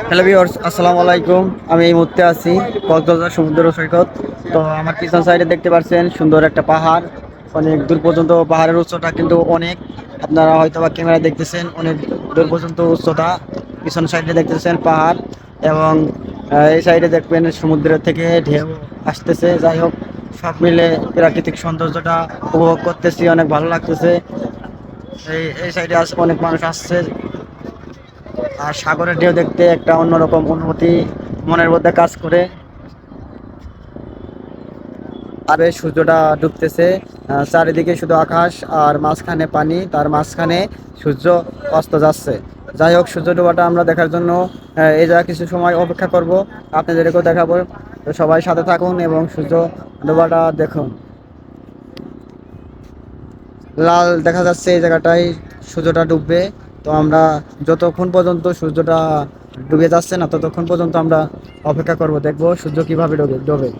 Hello viewers, আসসালামু আলাইকুম। আমি এই মুহূর্তে আছি কক্সবাজার সমুদ্র সৈকত। তো আমার পিছন সাইডে দেখতে পাচ্ছেন সুন্দর একটা পাহাড়, অনেক দূর পর্যন্ত। পাহাড়ের উচ্চতা কিন্তু অনেক, আপনারা হয়তো বা ক্যামেরা দেখতেছেন, অনেক দূর পর্যন্ত উচ্চতা। পিছন সাইডে দেখতেছেন পাহাড়, এবং এই সাইডে দেখবেন সমুদ্রের থেকে ঢেউ আসতেছে। যাই হোক, সব মিলে প্রাকৃতিক সৌন্দর্যটা উপভোগ করতেছি, অনেক ভালো লাগতেছে। এই সাইডে অনেক মানুষ আসছে, আর সাগরের ঢেউ দেখতে একটা অন্যরকম অনুভূতি মনের মধ্যে কাজ করে। আর এই সূর্যটা ডুবতেছে, চারিদিকে শুধু আকাশ আর মাঝখানে পানি, তার মাঝখানে সূর্য অস্ত যাচ্ছে। যাই হোক, সূর্য ডোবাটা আমরা দেখার জন্য এই জায়গা কিছু সময় অপেক্ষা করব, আপনাদেরকেও দেখাবো। তো সবাই সাথে থাকুন এবং সূর্য ডোবাটা দেখুন। লাল দেখা যাচ্ছে এই জায়গাটায় সূর্যটা ডুববে। তো আমরা যতক্ষণ পর্যন্ত সূর্যটা ডুবে যাচ্ছে না, ততক্ষণ পর্যন্ত আমরা অপেক্ষা করব, দেখবো সূর্য কিভাবে ডোবে।